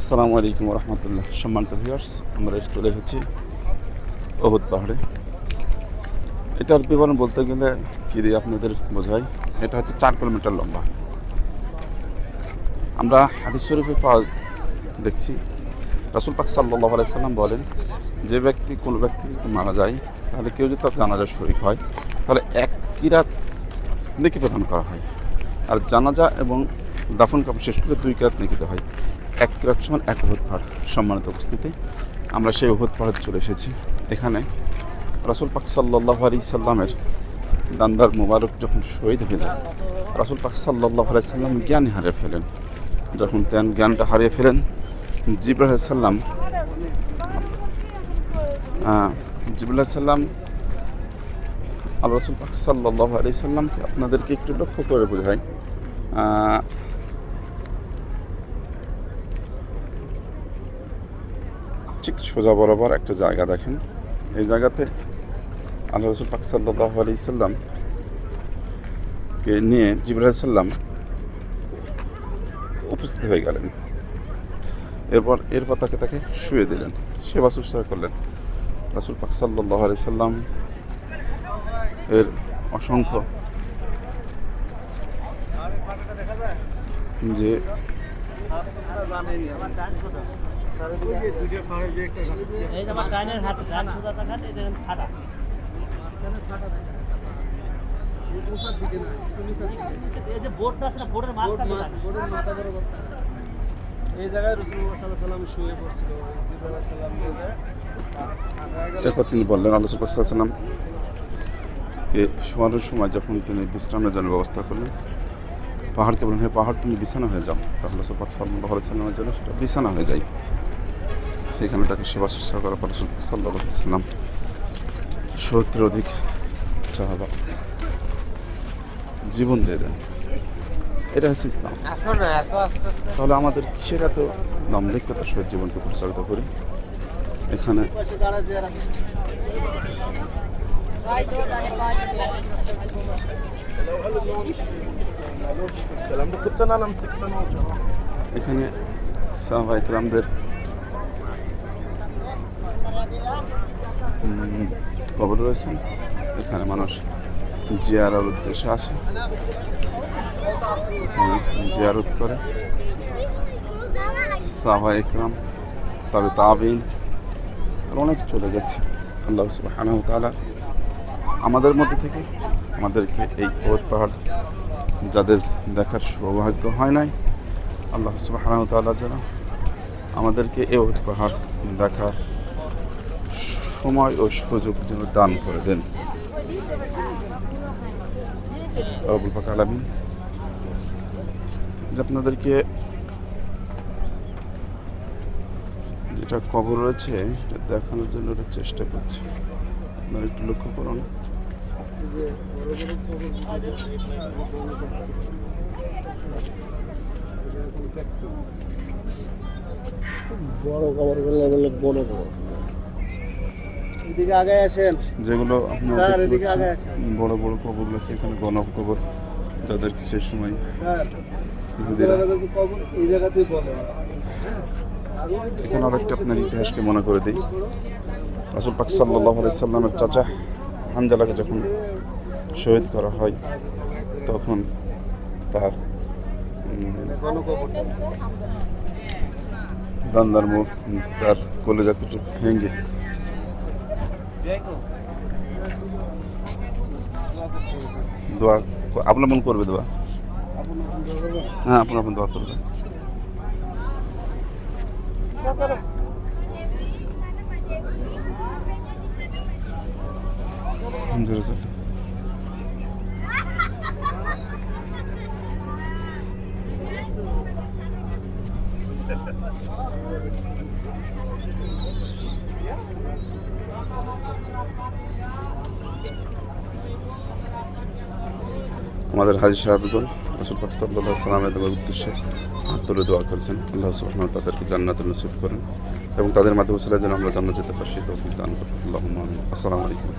আসসালামু আলাইকুম রহমতুল্লাহ। সম্মানিত ভিউয়ার্স, আমরা চলে এসেছি ওহুদ পাহাড়ে। এটার বিবরণ বলতে গেলে কী দিয়ে আপনাদের বোঝাই, এটা হচ্ছে 4 কিলোমিটার লম্বা। আমরা হাদিস শরীফে দেখছি রাসূল পাক সাল্লাল্লাহু আলাইহি সাল্লাম বলেন, যে কোনো ব্যক্তি যদি মারা যায়, তাহলে কেউ যদি তার জানাজার শরীক হয়, তাহলে 1 কিরাত নেকি প্রদান করা হয়। আর জানাজা এবং দাফন কাফন শেষ করে 2 কিরাত নেকি দেওয়া হয়। 1 কিরাত সমান 1 উহুদ পাহাড়। সম্মানিত উপস্থিতি, আমরা সেই উহুদ পাহাড়ে চলে এসেছি। এখানে রাসূল পাক সাল্লাল্লাহু আলাইহি সাল্লামের দান্দার মুবারক যখন শহীদ হয়ে যায়, রাসূল পাক সাল্লাল্লাহু আলাইহি সাল্লাম জ্ঞান হারিয়ে ফেলেন। যখন জ্ঞানটা হারিয়ে ফেলেন, জিবরাইল আলাইহিস সালাম আল্লাহ রাসূল পাক সাল্লাল্লাহু আলাইহি সাল্লামকে আপনাদেরকে একটু লক্ষ্য করে বোঝাই। ঠিক সোজা বরাবর একটা জায়গা দেখেন, এই জায়গাতে আল্লাহ রাসূল পাক সাল্লাল্লাহু আলাইহি সাল্লামকে নিয়ে জিবরাইল আলাইহিস সালাম উপস্থিত হয়ে গেলেন। এরপর তাকে শুয়ে দিলেন, সেবা শুশ্রূষা করলেন। রাসূল পাক সাল্লাল্লাহু আলাইহি সাল্লাম এর অসংখ্য যে এরপর তিনি বললেন, আল্লাহ রাসূল সাল্লাল্লাহু আলাইহি সাল্লামকে শোয়ানোর সময় যখন তিনি বিশ্রামের জন্য ব্যবস্থা করলেন, পাহাড়কে বললেন, হে পাহাড়, তুমি বিছানা হয়ে যাও। তাহলে রাসূল পাক সাল্লাল্লাহু আলাইহি সাল্লামের জন্য সেটা বিছানা হয়ে যায়। সেখানে তাকে সেবা শুশ্রূষা করার পর রাসূল পাক সাল্লাল্লাহু আলাইহি সাল্লাম 70 অধিক সাহাবা জীবন দিয়ে দেন। এটা হচ্ছে ইসলাম। তাহলে আমাদের কিসের এত দাম্ভিকতার সহিত জীবনকে পরিচালিত করি? এখানে সাহাবায়ে কেরামদের কবর রয়েছে। এখানে মানুষ জিয়ারার উদ্দেশ্যে আসে, জিয়ারত করে। সাহাবায়ে কেরাম, তবে তাবিঈন অনেক চলে গেছে। আল্লাহ সুবহানাহু ওয়া তাআলা আমাদের মধ্যে থেকে আমাদেরকে এই ওহুদ পাহাড় যাদের দেখার সৌভাগ্য হয় নাই, আল্লাহ সুবহানাহু ওয়া তাআলা যেন আমাদেরকে এই ওহুদ পাহাড় দেখার সময় ও সুযোগ যেন দান করে দেন। রব্বুল পাক আলামিন যে আপনাদেরকে যেটা কবর রয়েছে এটা দেখানোর জন্য একটা চেষ্টা করছি, আপনারা একটু লক্ষ্য করুন। বড় কবর বলে বড় এদিকে আগে আসেন, যেগুলো আপনারা দেখতে পাচ্ছেন বড় বড় কবর রয়েছে, এখানে গণক কবর, যাদের সেই সময় ইহুদিরা এই জায়গাতেই বলে। এখানে আরেকটা আপনার ইতিহাসকে মনে করে দিই। রাসূল পাক সাল্লাল্লাহু আলাইহি সাল্লামের চাচা হানজালাকে যখন শহীদ করা হয়, তখন তার দান্দার মুখ, তার কলেজা কিছু ভেঙে দোয়া আপনার মন করবে, দোয়া, হ্যাঁ আপনার দোয়া করবে। আমাদের হাজী সাহেবগণ রাসূল পাক সাল্লাল্লাহু আলাইহি সাল্লামের উদ্দেশ্যে হাত তুলে দোয়া করেছেন, আল্লাহ সুবহানাহু ওয়া তাআলা তাদেরকে জান্নাতুল নসিব করেন এবং তাদের মাধ্যমে যেন আমরা জান্নাতে যেতে পারি সেই তৌফিক দান করেন। আল্লাহুম্মা আমিন। আসসালামু আলাইকুম।